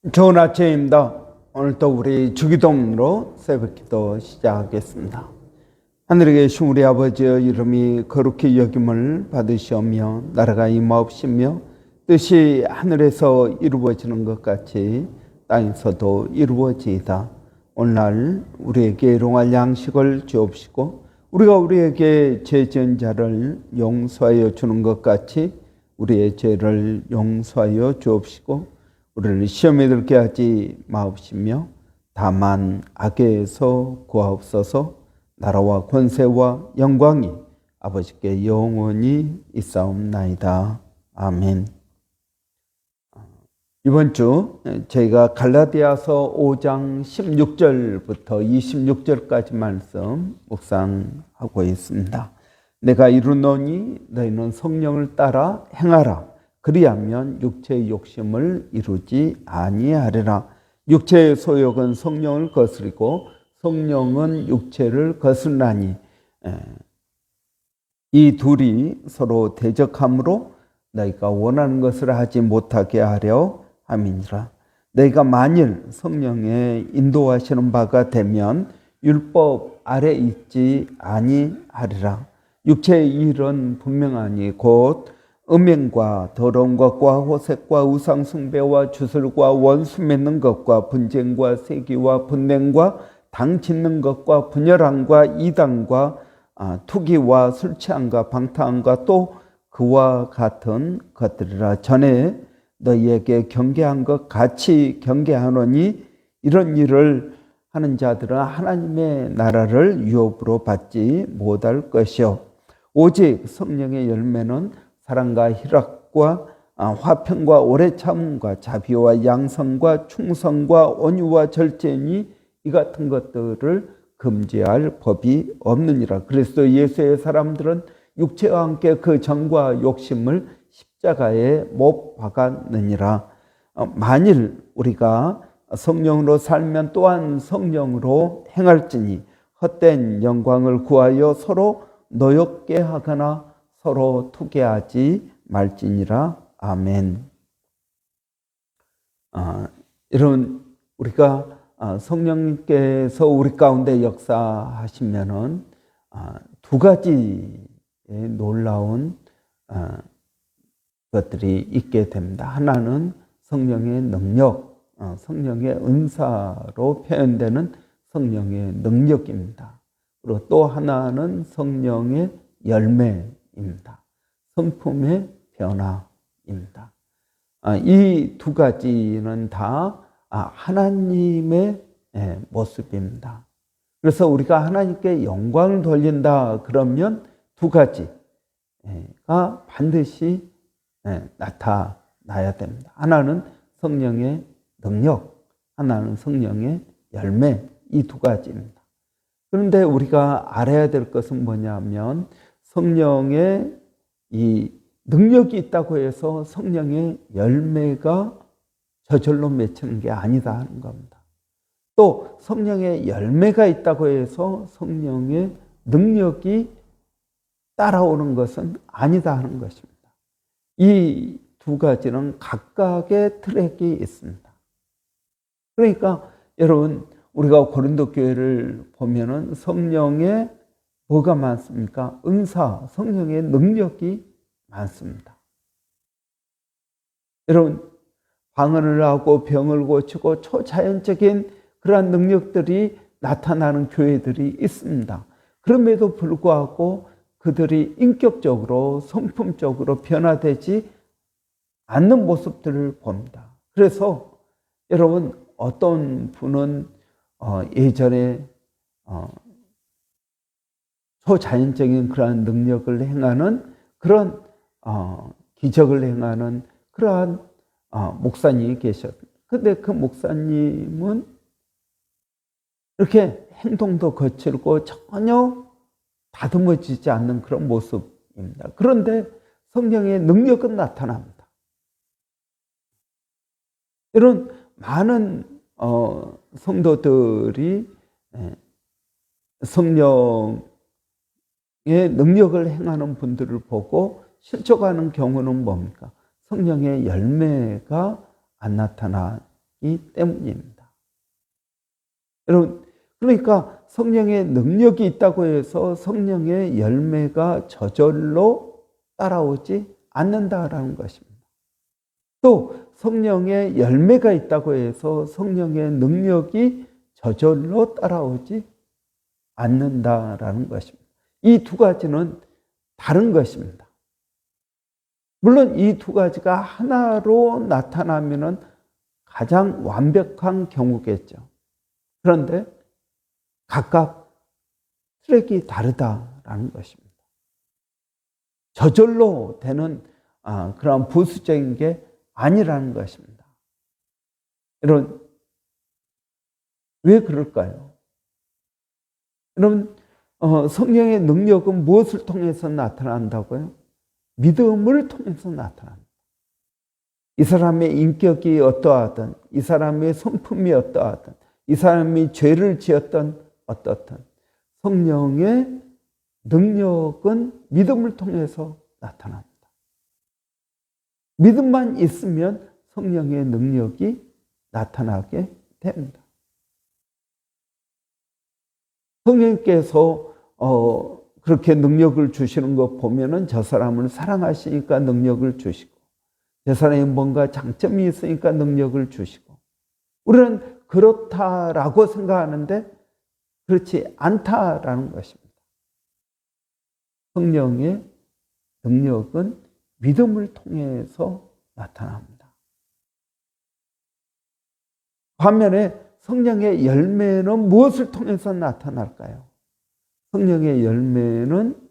좋은 아침입니다. 오늘도 우리 주기도문으로 새벽기도 시작하겠습니다. 하늘에 계신 우리 아버지의 이름이 거룩히 여김을 받으시오며 나라가 임하옵시며 뜻이 하늘에서 이루어지는 것 같이 땅에서도 이루어지이다. 오늘날 우리에게 일용할 양식을 주옵시고 우리가 우리에게 죄 지은 자를 용서하여 주는 것 같이 우리의 죄를 용서하여 주옵시고 우리를 시험에 들게 하지 마옵시며 다만 악에서 구하옵소서. 나라와 권세와 영광이 아버지께 영원히 있사옵나이다. 아멘. 이번 주 저희가 갈라디아서 5장 16절부터 26절까지 말씀 묵상하고 있습니다. 내가 이루노니 너희는 성령을 따라 행하라. 그리하면 육체의 욕심을 이루지 아니하리라. 육체의 소욕은 성령을 거스리고 성령은 육체를 거스르나니 이 둘이 서로 대적함으로 너희가 원하는 것을 하지 못하게 하려 함이니라. 너희가 만일 성령의 인도하시는 바가 되면 율법 아래 있지 아니하리라. 육체의 일은 분명하니 곧 음행과 더러운 것과 호색과 우상 숭배와 주술과 원수 맺는 것과 분쟁과 세기와 분냉과 당 짓는 것과 분열함과 이단과 투기와 술 취함과 방탕함과 또 그와 같은 것들이라. 전에 너희에게 경계한 것 같이 경계하노니 이런 일을 하는 자들은 하나님의 나라를 유업으로 받지 못할 것이요 오직 성령의 열매는 사랑과 희락과 화평과 오래 참음과 자비와 양성과 충성과 온유와 절제니 이 같은 것들을 금지할 법이 없느니라. 그리스도 예수의 사람들은 육체와 함께 그 정과 욕심을 십자가에 못 박았느니라. 만일 우리가 성령으로 살면 또한 성령으로 행할지니 헛된 영광을 구하여 서로 노엽게 하거나 서로 투개하지 말지니라. 아멘. 여러분, 우리가 성령님께서 우리 가운데 역사하시면은 두 가지의 놀라운 것들이 있게 됩니다. 하나는 성령의 능력, 성령의 은사로 표현되는 성령의 능력입니다. 그리고 또 하나는 성령의 열매입니다. 성품의 변화입니다. 이 두 가지는 다 하나님의 모습입니다. 그래서 우리가 하나님께 영광을 돌린다 그러면 두 가지가 반드시 나타나야 됩니다. 하나는 성령의 능력, 하나는 성령의 열매, 이 두 가지입니다. 그런데 우리가 알아야 될 것은 뭐냐면 성령의 이 능력이 있다고 해서 성령의 열매가 저절로 맺히는 게 아니다 하는 겁니다. 또 성령의 열매가 있다고 해서 성령의 능력이 따라오는 것은 아니다 하는 것입니다. 이 두 가지는 각각의 트랙이 있습니다. 그러니까 여러분, 우리가 고린도 교회를 보면은 성령의 뭐가 많습니까? 은사, 성령의 능력이 많습니다. 여러분, 방언을 하고 병을 고치고 초자연적인 그러한 능력들이 나타나는 교회들이 있습니다. 그럼에도 불구하고 그들이 인격적으로, 성품적으로 변화되지 않는 모습들을 봅니다. 그래서 여러분, 어떤 분은 예전에 초자연적인 그러한 능력을 행하는 그런 기적을 행하는 그러한 목사님이 계셨습니다. 근데 그 목사님은 이렇게 행동도 거칠고 전혀 다듬어지지 않는 그런 모습입니다. 그런데 성령의 능력은 나타납니다. 이런 많은 성도들이 성령의 능력을 행하는 분들을 보고 실족하는 경우는 뭡니까? 성령의 열매가 안 나타나죠. 때문입니다. 여러분, 그러니까 성령의 능력이 있다고 해서 성령의 열매가 저절로 따라오지 않는다라는 것입니다. 또 성령의 열매가 있다고 해서 성령의 능력이 저절로 따라오지 않는다라는 것입니다. 이 두 가지는 다른 것입니다. 물론 이 두 가지가 하나로 나타나면은 가장 완벽한 경우겠죠. 그런데 각각 트랙이 다르다라는 것입니다. 저절로 되는 그런 부수적인 게 아니라는 것입니다. 여러분, 왜 그럴까요? 여러분, 성령의 능력은 무엇을 통해서 나타난다고요? 믿음을 통해서 나타납니다. 이 사람의 인격이 어떠하든, 이 사람의 성품이 어떠하든, 이 사람이 죄를 지었던 어떻든 성령의 능력은 믿음을 통해서 나타납니다. 믿음만 있으면 성령의 능력이 나타나게 됩니다. 성령께서 그렇게 능력을 주시는 거 보면은 저 사람을 사랑하시니까 능력을 주시고, 저 사람이 뭔가 장점이 있으니까 능력을 주시고, 우리는 그렇다라고 생각하는데 그렇지 않다라는 것입니다. 성령의 능력은 믿음을 통해서 나타납니다. 반면에 성령의 열매는 무엇을 통해서 나타날까요? 성령의 열매는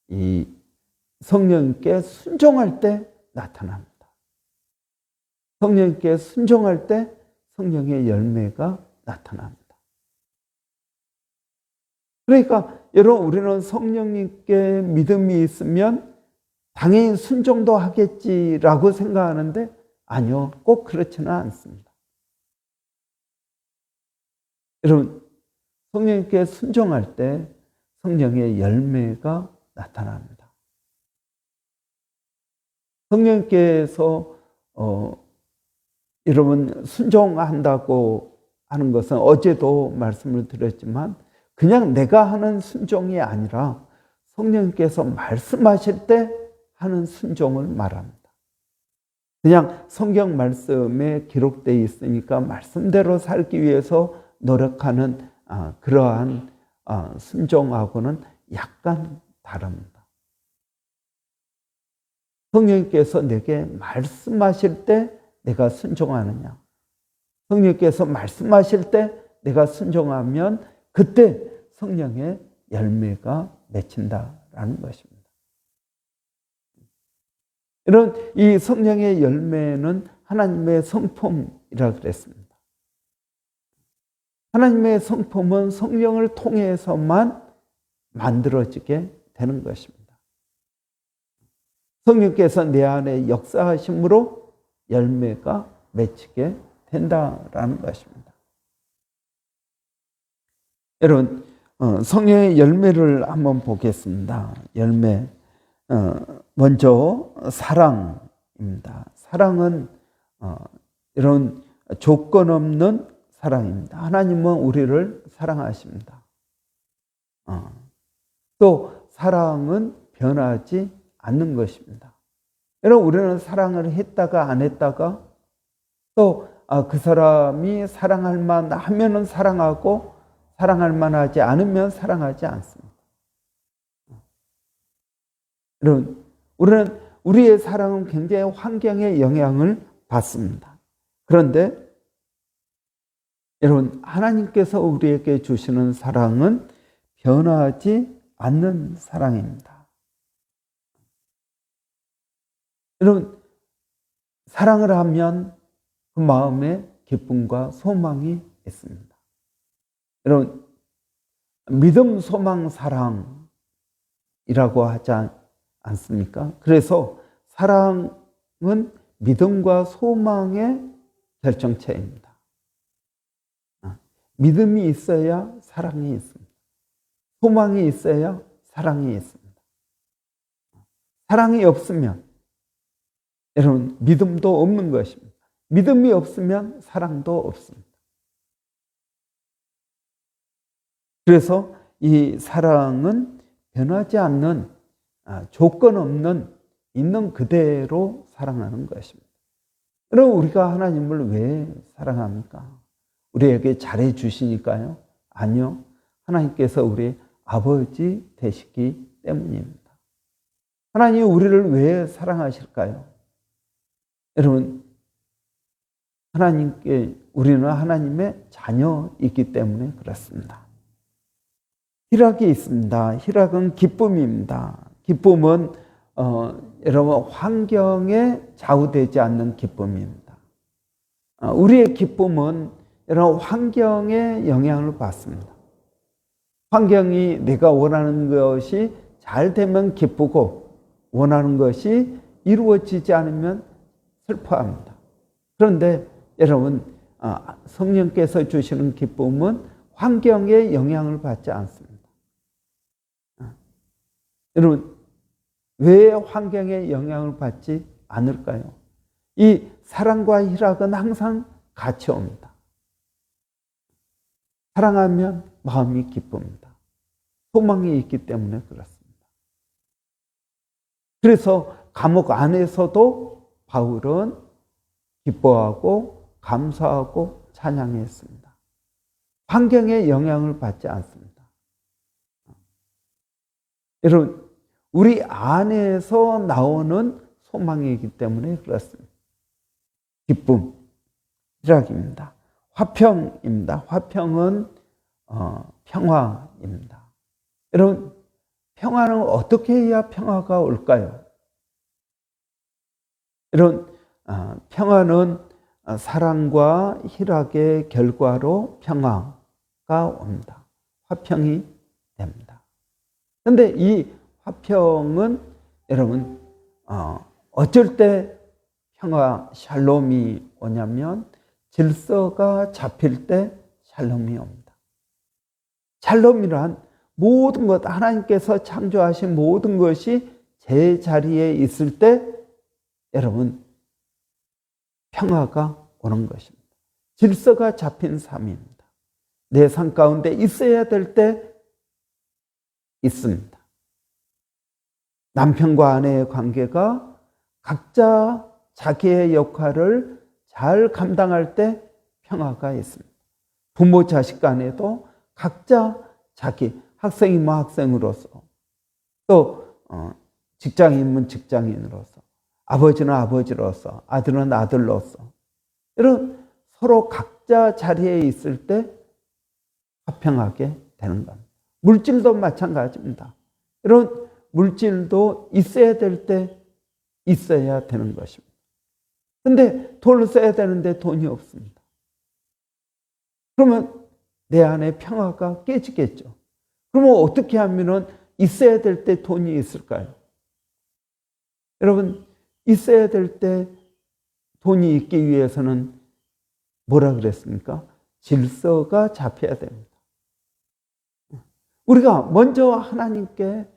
이 성령께 순종할 때 나타납니다. 성령께 순종할 때 성령의 열매가 나타납니다. 그러니까 여러분, 우리는 성령님께 믿음이 있으면 당연히 순종도 하겠지라고 생각하는데 아니요, 꼭 그렇지는 않습니다. 여러분, 성령님께 순종할 때 성령의 열매가 나타납니다. 성령님께서 여러분 순종한다고 하는 것은 어제도 말씀을 드렸지만 그냥 내가 하는 순종이 아니라 성령님께서 말씀하실 때 하는 순종을 말합니다. 그냥 성경 말씀에 기록되어 있으니까 말씀대로 살기 위해서 노력하는 그러한 순종하고는 약간 다릅니다. 성령님께서 내게 말씀하실 때 내가 순종하느냐, 성령님께서 말씀하실 때 내가 순종하면 그때 성령의 열매가 맺힌다라는 것입니다. 이런 이 성령의 열매는 하나님의 성품이라 그랬습니다. 하나님의 성품은 성령을 통해서만 만들어지게 되는 것입니다. 성령께서 내 안에 역사하심으로 열매가 맺히게 된다라는 것입니다. 여러분, 성령의 열매를 한번 보겠습니다. 열매, 먼저 사랑입니다. 사랑은 이런 조건 없는 사랑입니다. 하나님은 우리를 사랑하십니다. 또 사랑은 변하지 않는 것입니다. 여러분, 우리는 사랑을 했다가 안 했다가 또 그 사람이 사랑할 만하면은 사랑하고 사랑할 만하지 않으면 사랑하지 않습니다. 여러분, 우리는 우리의 사랑은 굉장히 환경의 영향을 받습니다. 그런데 여러분, 하나님께서 우리에게 주시는 사랑은 변하지 않는 사랑입니다. 여러분, 사랑을 하면 그 마음에 기쁨과 소망이 있습니다. 여러분, 믿음, 소망, 사랑이라고 하지 않습니까? 그래서 사랑은 믿음과 소망의 결정체입니다. 믿음이 있어야 사랑이 있습니다. 소망이 있어야 사랑이 있습니다. 사랑이 없으면 여러분, 믿음도 없는 것입니다. 믿음이 없으면 사랑도 없습니다. 그래서 이 사랑은 변하지 않는, 조건 없는, 있는 그대로 사랑하는 것입니다. 여러분, 우리가 하나님을 왜 사랑합니까? 우리에게 잘해 주시니까요? 아니요. 하나님께서 우리 아버지 되시기 때문입니다. 하나님이 우리를 왜 사랑하실까요? 여러분, 우리는 하나님의 자녀이기 때문에 그렇습니다. 희락이 있습니다. 희락은 기쁨입니다. 기쁨은 여러분, 환경에 좌우되지 않는 기쁨입니다. 우리의 기쁨은 여러분, 환경의 영향을 받습니다. 환경이 내가 원하는 것이 잘 되면 기쁘고, 원하는 것이 이루어지지 않으면 슬퍼합니다. 그런데 여러분, 성령께서 주시는 기쁨은 환경의 영향을 받지 않습니다. 여러분, 왜 환경의 영향을 받지 않을까요? 이 사랑과 희락은 항상 같이 옵니다. 사랑하면 마음이 기쁩니다. 소망이 있기 때문에 그렇습니다. 그래서 감옥 안에서도 바울은 기뻐하고 감사하고 찬양했습니다. 환경의 영향을 받지 않습니다. 여러분, 우리 안에서 나오는 소망이기 때문에 그렇습니다. 기쁨, 희락입니다. 화평입니다. 화평은 평화입니다. 여러분, 평화는 어떻게 해야 평화가 올까요? 여러분, 평화는 사랑과 희락의 결과로 평화가 옵니다. 화평이 됩니다. 그런데 이 화평은 여러분, 어쩔 때 평화, 샬롬이 오냐면 질서가 잡힐 때 샬롬이 옵니다. 샬롬이란 모든 것, 하나님께서 창조하신 모든 것이 제자리에 있을 때 여러분, 평화가 오는 것입니다. 질서가 잡힌 삶입니다. 내 삶 가운데 있어야 될 때 있습니다. 남편과 아내의 관계가 각자 자기의 역할을 잘 감당할 때 평화가 있습니다. 부모 자식 간에도 각자 자기, 학생이면 학생으로서, 또 직장인이면 직장인으로서, 아버지는 아버지로서, 아들은 아들로서, 이런 서로 각자 자리에 있을 때 화평하게 되는 겁니다. 물질도 마찬가지입니다. 이런 물질도 있어야 될 때 있어야 되는 것입니다. 근데 돈을 써야 되는데 돈이 없습니다. 그러면 내 안에 평화가 깨지겠죠. 그러면 어떻게 하면 있어야 될 때 돈이 있을까요? 여러분, 있어야 될 때 돈이 있기 위해서는 뭐라 그랬습니까? 질서가 잡혀야 됩니다. 우리가 먼저 하나님께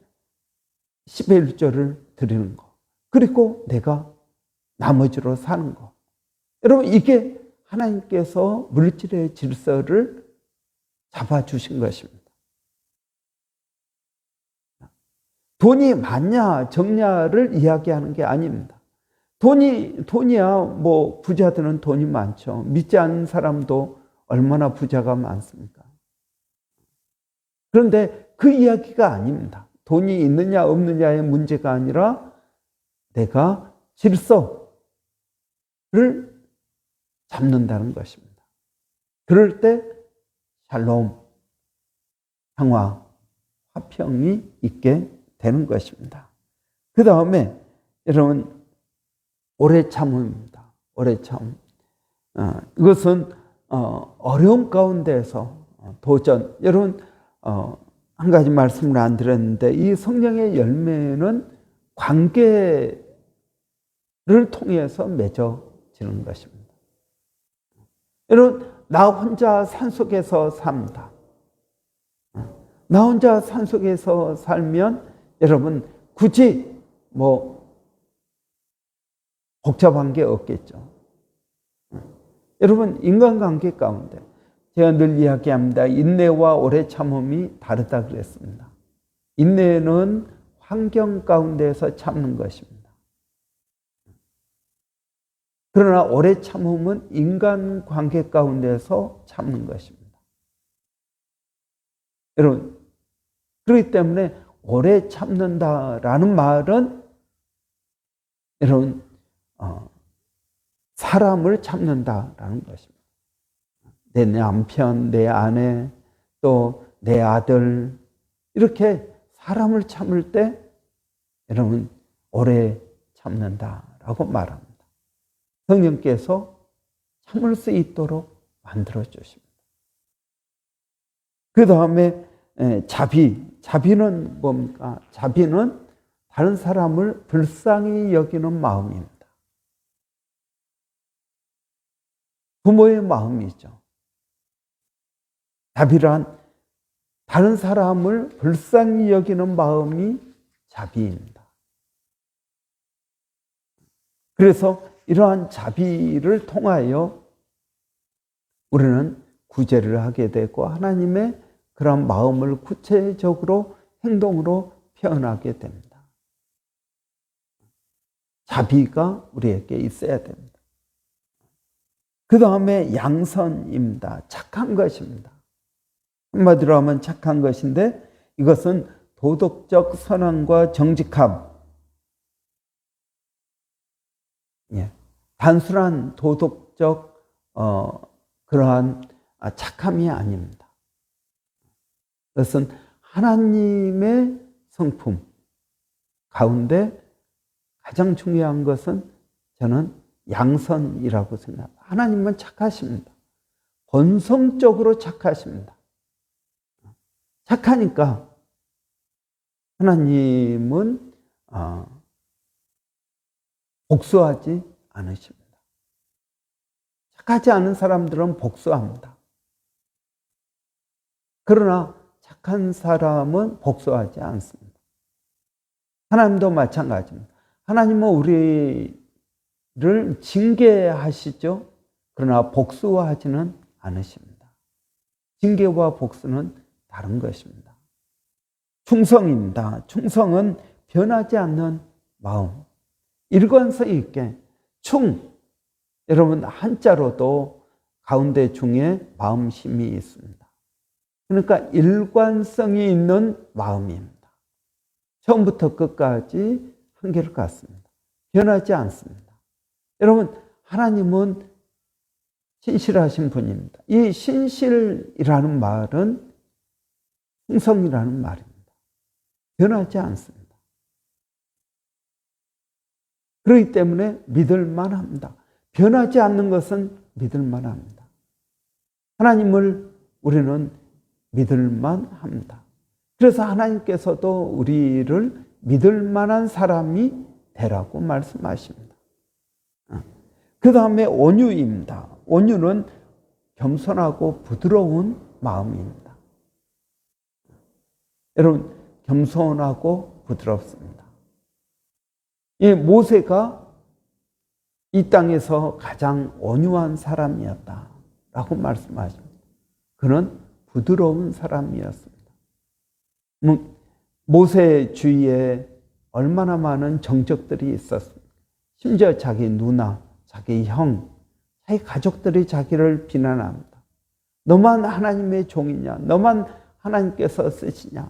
10의 1조를 드리는 거, 그리고 내가 나머지로 사는 거. 여러분, 이게 하나님께서 물질의 질서를 잡아주신 것입니다. 돈이 많냐 적냐를 이야기하는 게 아닙니다. 돈이야 뭐 부자들은 돈이 많죠. 믿지 않는 사람도 얼마나 부자가 많습니까? 그런데 그 이야기가 아닙니다. 돈이 있느냐 없느냐의 문제가 아니라 내가 질서를 잡는다는 것입니다. 그럴 때 샬롬, 평화, 화평이 있게 되는 것입니다. 그 다음에 여러분, 오래 참음입니다. 오래 참. 이것은 어려움 가운데서 도전. 여러분, 한 가지 말씀을 안 드렸는데, 이 성령의 열매는 관계를 통해서 맺어지는 것입니다. 여러분, 나 혼자 산속에서 삽니다. 나 혼자 산속에서 살면 여러분, 굳이 뭐 복잡한 게 없겠죠. 여러분, 인간관계 가운데 제가 늘 이야기합니다. 인내와 오래 참음이 다르다 그랬습니다. 인내는 환경 가운데서 참는 것입니다. 그러나 오래 참음은 인간관계 가운데서 참는 것입니다. 여러분, 그렇기 때문에 오래 참는다라는 말은 여러분 사람을 참는다라는 것입니다. 내 남편, 내 아내, 또 내 아들, 이렇게 사람을 참을 때 여러분 오래 참는다라고 말합니다. 성령께서 참을 수 있도록 만들어 주십니다. 그 다음에 자비는 뭡니까? 자비는 다른 사람을 불쌍히 여기는 마음입니다. 부모의 마음이죠. 자비란 다른 사람을 불쌍히 여기는 마음이 자비입니다. 그래서 이러한 자비를 통하여 우리는 구제를 하게 되고 하나님의 그런 마음을 구체적으로 행동으로 표현하게 됩니다. 자비가 우리에게 있어야 됩니다. 그 다음에 양선입니다. 착한 것입니다. 한마디로 하면 착한 것인데 이것은 도덕적 선함과 정직함, 단순한 도덕적 그러한 착함이 아닙니다. 그것은 하나님의 성품 가운데 가장 중요한 것은 저는 양선이라고 생각합니다. 하나님은 착하십니다. 본성적으로 착하십니다. 착하니까 하나님은 복수하지 않으십니다. 착하지 않은 사람들은 복수합니다. 그러나 착한 사람은 복수하지 않습니다. 하나님도 마찬가지입니다. 하나님은 우리를 징계하시죠. 그러나 복수하지는 않으십니다. 징계와 복수는 다른 것입니다. 충성입니다. 충성은 변하지 않는 마음. 일관성 있게 여러분 한자로도 가운데 중에 마음심이 있습니다. 그러니까 일관성이 있는 마음입니다. 처음부터 끝까지 한결같습니다. 변하지 않습니다. 여러분, 하나님은 신실하신 분입니다. 이 신실이라는 말은 충성이라는 말입니다. 변하지 않습니다. 그렇기 때문에 믿을만 합니다. 변하지 않는 것은 믿을만 합니다. 하나님을 우리는 믿을만 합니다. 그래서 하나님께서도 우리를 믿을 만한 사람이 되라고 말씀하십니다. 그 다음에 온유입니다. 온유는 겸손하고 부드러운 마음입니다. 여러분, 겸손하고 부드럽습니다. 이 모세가 이 땅에서 가장 온유한 사람이었다라고 말씀하십니다. 그는 부드러운 사람이었습니다. 모세 주위에 얼마나 많은 정적들이 있었습니까? 심지어 자기 누나, 자기 형, 자기 가족들이 자기를 비난합니다. 너만 하나님의 종이냐? 너만 하나님께서 쓰시냐?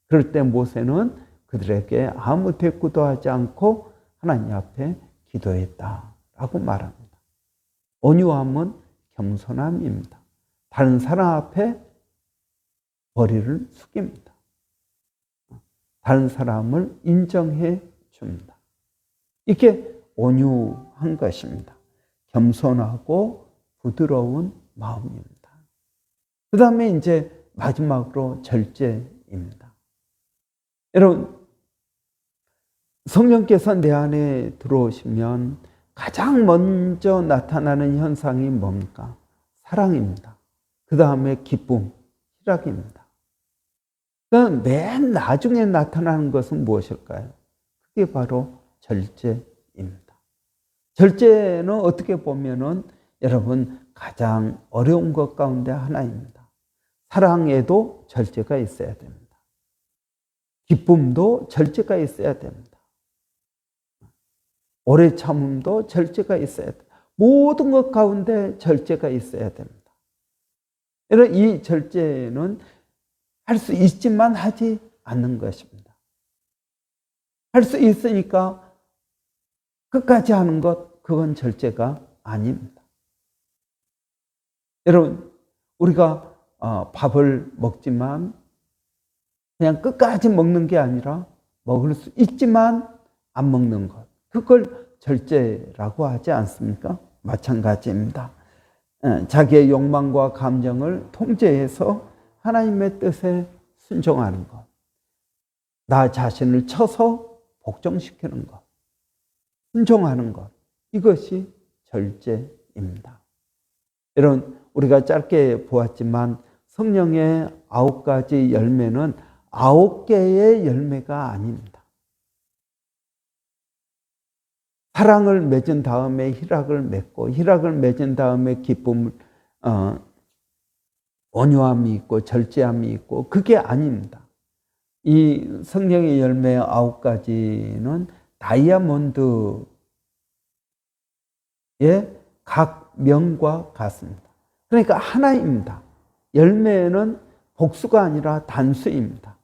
그럴 때 모세는 그들에게 아무 대꾸도 하지 않고 하나님 앞에 기도했다라고 말합니다. 온유함은 겸손함입니다. 다른 사람 앞에 머리를 숙입니다. 다른 사람을 인정해 줍니다. 이게 온유한 것입니다. 겸손하고 부드러운 마음입니다. 그 다음에 이제 마지막으로 절제입니다. 여러분, 성령께서 내 안에 들어오시면 가장 먼저 나타나는 현상이 뭡니까? 사랑입니다. 그 다음에 기쁨, 희락입니다. 그러니까 맨 나중에 나타나는 것은 무엇일까요? 그게 바로 절제입니다. 절제는 어떻게 보면은 여러분 가장 어려운 것 가운데 하나입니다. 사랑에도 절제가 있어야 됩니다. 기쁨도 절제가 있어야 됩니다. 오래 참음도 절제가 있어야 됩니다. 모든 것 가운데 절제가 있어야 됩니다. 여러분 이 절제는 할 수 있지만 하지 않는 것입니다. 할 수 있으니까 끝까지 하는 것, 그건 절제가 아닙니다. 여러분 우리가 밥을 먹지만 그냥 끝까지 먹는 게 아니라 먹을 수 있지만 안 먹는 것, 그걸 절제라고 하지 않습니까? 마찬가지입니다. 자기의 욕망과 감정을 통제해서 하나님의 뜻에 순종하는 것, 나 자신을 쳐서 복종시키는 것, 순종하는 것, 이것이 절제입니다. 여러분 우리가 짧게 보았지만 성령의 9가지 열매는 9개의 열매가 아닙니다. 사랑을 맺은 다음에 희락을 맺고, 희락을 맺은 다음에 기쁨을, 온유함이 있고 절제함이 있고, 그게 아닙니다. 이 성령의 열매 9가지는 다이아몬드의 각 명과 같습니다. 그러니까 하나입니다. 열매는 복수가 아니라 단수입니다.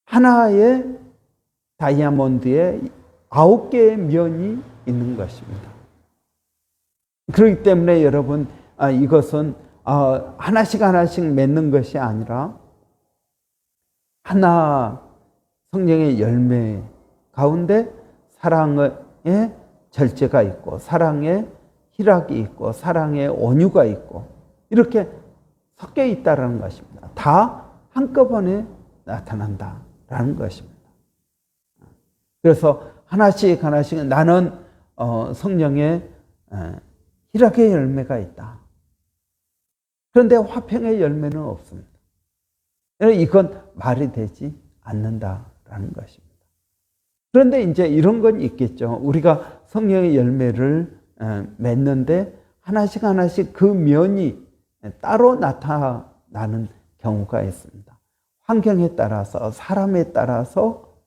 하나의 다이아몬드에 9개의 면이 있는 것입니다. 그렇기 때문에 여러분 이것은 하나씩 하나씩 맺는 것이 아니라 하나 성령의 열매 가운데 사랑의 절제가 있고, 사랑의 희락이 있고, 사랑의 온유가 있고, 이렇게 섞여 있다는 것입니다. 다 한꺼번에 나타난다라는 것입니다. 그래서 하나씩 하나씩 나는 성령의 희락의 열매가 있다. 그런데 화평의 열매는 없습니다. 이건 말이 되지 않는다라는 것입니다. 그런데 이제 이런 건 있겠죠. 우리가 성령의 열매를 맺는데 하나씩 하나씩 그 면이 따로 나타나는 경우가 있습니다. 환경에 따라서, 사람에 따라서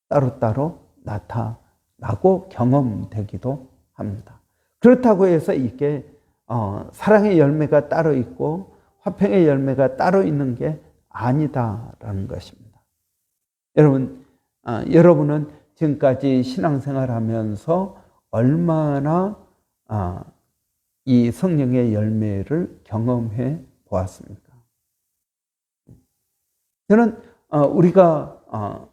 따로따로 나타나고 경험되기도 합니다. 그렇다고 해서 이게 사랑의 열매가 따로 있고 화평의 열매가 따로 있는 게 아니다라는 것입니다. 여러분은 지금까지 신앙생활하면서 얼마나 이 성령의 열매를 경험해 보았습니까? 저는 우리가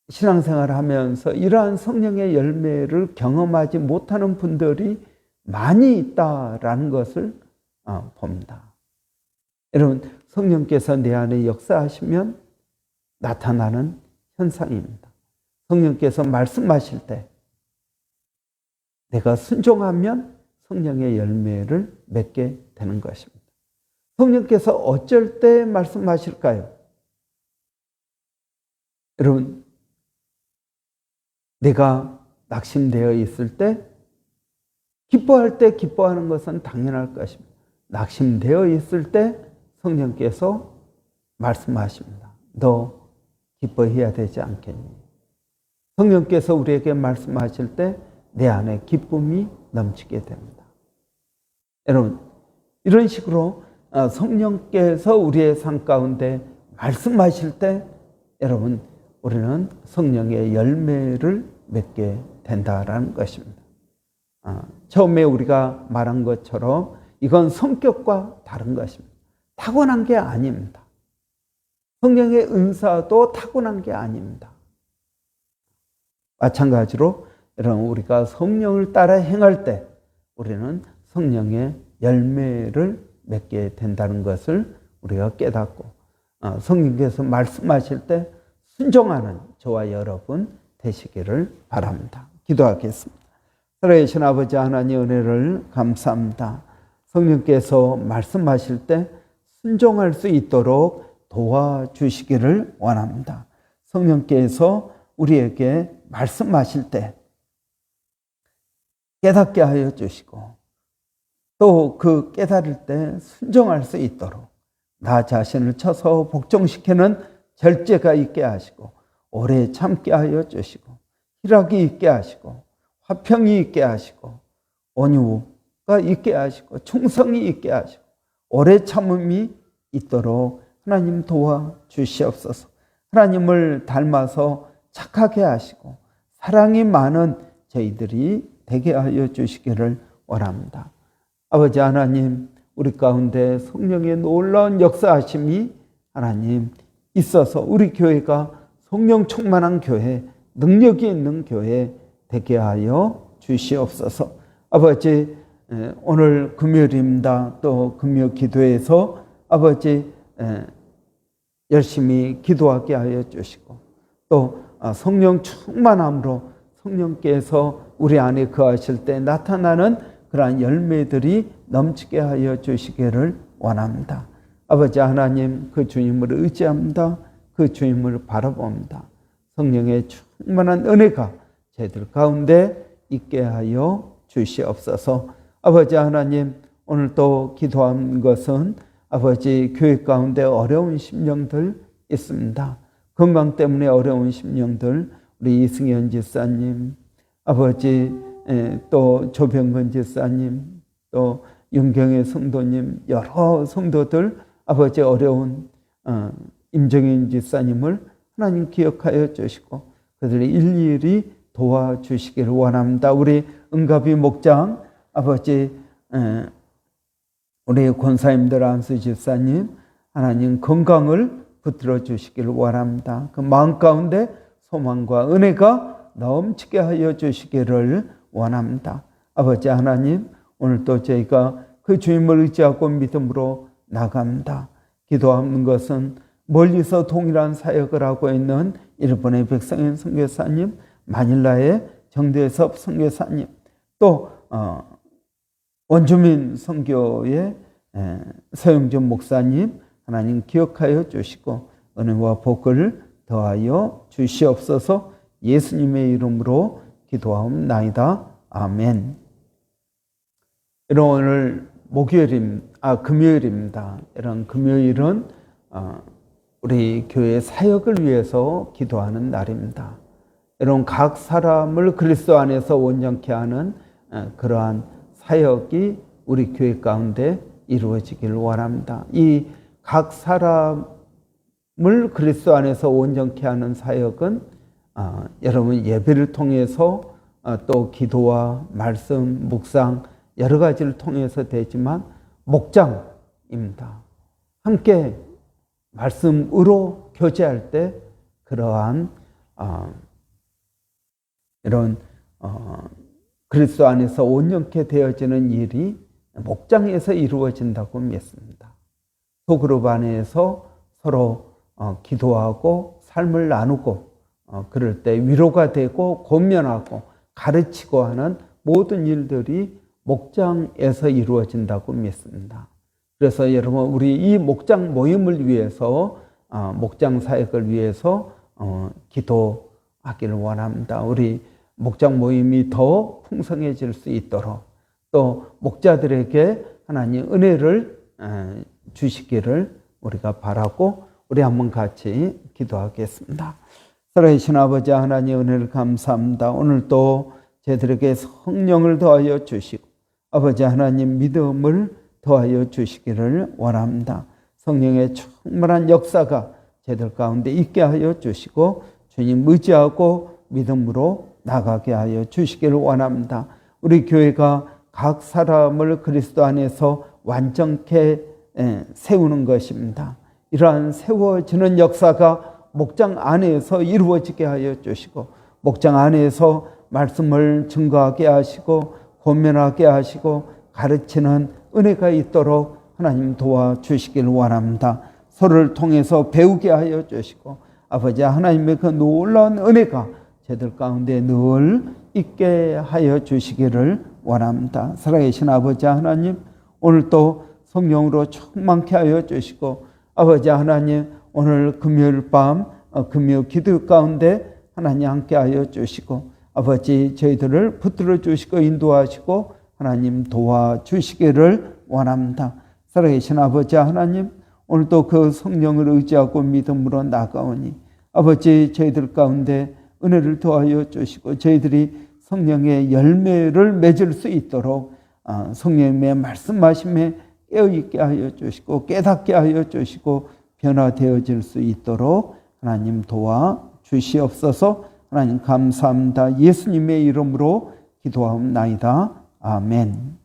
신앙생활하면서 이러한 성령의 열매를 경험하지 못하는 분들이 많이 있다라는 것을 봅니다. 여러분, 성령께서 내 안에 역사하시면 나타나는 현상입니다. 성령께서 말씀하실 때 내가 순종하면 성령의 열매를 맺게 되는 것입니다. 성령께서 어쩔 때 말씀하실까요? 여러분, 내가 낙심되어 있을 때, 기뻐할 때 기뻐하는 것은 당연할 것입니다. 낙심되어 있을 때 성령께서 말씀하십니다. 너 기뻐해야 되지 않겠니? 성령께서 우리에게 말씀하실 때 내 안에 기쁨이 넘치게 됩니다. 여러분, 이런 식으로 성령께서 우리의 삶 가운데 말씀하실 때 여러분, 우리는 성령의 열매를 맺게 된다라는 것입니다. 처음에 우리가 말한 것처럼 이건 성격과 다른 것입니다. 타고난 게 아닙니다. 성령의 은사도 타고난 게 아닙니다. 마찬가지로 여러분, 우리가 성령을 따라 행할 때 우리는 성령의 열매를 맺게 된다는 것을 우리가 깨닫고 성령께서 말씀하실 때 순종하는 저와 여러분 되시기를 바랍니다. 기도하겠습니다. 살아계신 아버지 하나님, 은혜를 감사합니다. 성령께서 말씀하실 때 순종할 수 있도록 도와주시기를 원합니다. 성령께서 우리에게 말씀하실 때 깨닫게 하여 주시고 또 그 깨달을 때 순종할 수 있도록 나 자신을 쳐서 복종시키는 절제가 있게 하시고 오래 참게 하여 주시고 희락이 있게 하시고 화평이 있게 하시고 온유가 있게 하시고 충성이 있게 하시고 오래 참음이 있도록 하나님 도와주시옵소서. 하나님을 닮아서 착하게 하시고 사랑이 많은 저희들이 되게 하여 주시기를 원합니다. 아버지 하나님, 우리 가운데 성령의 놀라운 역사하심이 하나님 있어서 우리 교회가 성령 충만한 교회, 능력이 있는 교회 되게 하여 주시옵소서. 아버지, 오늘 금요일입니다. 또 금요 기도에서 아버지 열심히 기도하게 하여 주시고 또 성령 충만함으로 성령께서 우리 안에 거하실 때 나타나는 그러한 열매들이 넘치게 하여 주시기를 원합니다. 아버지 하나님, 그 주님을 의지합니다. 그 주님을 바라봅니다. 성령의 충만한 은혜가 저희들 가운데 있게 하여 주시옵소서. 아버지 하나님, 오늘 또 기도한 것은 아버지 교회 가운데 어려운 심령들 있습니다. 건강 때문에 어려운 심령들, 우리 이승현 지사님, 아버지 또 조병건 지사님, 또 윤경의 성도님, 여러 성도들 아버지 어려운 임정인 지사님을 하나님 기억하여 주시고 그들이 일일이 도와주시기를 원합니다. 우리 은갑이 목장 아버지 우리 권사님들 안수 집사님 하나님 건강을 붙들어 주시기를 원합니다. 그 마음 가운데 소망과 은혜가 넘치게 하여 주시기를 원합니다. 아버지 하나님, 오늘 또 저희가 그 주님을 의지하고 믿음으로 나갑니다. 기도하는 것은 멀리서 동일한 사역을 하고 있는 일본의 백성현 선교사님, 마닐라의 정대섭 선교사님, 또 원주민 선교의 서영준 목사님 하나님 기억하여 주시고 은혜와 복을 더하여 주시옵소서. 예수님의 이름으로 기도하옵나이다. 아멘. 이런 오늘 금요일입니다. 이런 금요일은 우리 교회 사역을 위해서 기도하는 날입니다. 이런 각 사람을 그리스도 안에서 온전케 하는 그러한 사역이 우리 교회 가운데 이루어지기를 원합니다. 이 각 사람을 그리스도 안에서 온전케 하는 사역은 여러분 예배를 통해서 또 기도와 말씀, 묵상 여러 가지를 통해서 되지만 목장입니다. 함께 말씀으로 교제할 때 그러한 이런 그리스도 안에서 온전케 되어지는 일이 목장에서 이루어진다고 믿습니다. 소그룹 안에서 서로 기도하고 삶을 나누고 그럴 때 위로가 되고 권면하고 가르치고 하는 모든 일들이 목장에서 이루어진다고 믿습니다. 그래서 여러분 우리 이 목장 모임을 위해서 목장 사역을 위해서 기도하기를 원합니다. 우리 목장 모임이 더 풍성해질 수 있도록 또 목자들에게 하나님 은혜를 주시기를 우리가 바라고 우리 한번 같이 기도하겠습니다. 살아계신 아버지 하나님 은혜를 감사합니다. 오늘도 저희들에게 성령을 더하여 주시고 아버지 하나님 믿음을 더하여 주시기를 원합니다. 성령의 충만한 역사가 저희들 가운데 있게 하여 주시고 주님 의지하고 믿음으로 나가게 하여 주시기를 원합니다. 우리 교회가 각 사람을 그리스도 안에서 완전케 세우는 것입니다. 이러한 세워지는 역사가 목장 안에서 이루어지게 하여 주시고 목장 안에서 말씀을 증거하게 하시고 권면하게 하시고 가르치는 은혜가 있도록 하나님 도와주시기를 원합니다. 서로를 통해서 배우게 하여 주시고 아버지 하나님의 그 놀라운 은혜가 저희들 가운데 늘 있게 하여 주시기를 원합니다. 살아계신 아버지 하나님, 오늘 또 성령으로 충만케 하여 주시고 아버지 하나님, 오늘 금요일 밤 금요 기도 가운데 하나님 함께 하여 주시고 아버지 저희들을 붙들어 주시고 인도하시고 하나님 도와주시기를 원합니다. 살아계신 아버지 하나님, 오늘도 그 성령을 의지하고 믿음으로 나가오니 아버지 저희들 가운데 은혜를 더하여 주시고 저희들이 성령의 열매를 맺을 수 있도록 성령의 말씀하심에 깨어있게 하여 주시고 깨닫게 하여 주시고 변화되어질 수 있도록 하나님 도와주시옵소서. 하나님 감사합니다. 예수님의 이름으로 기도하옵나이다. 아멘.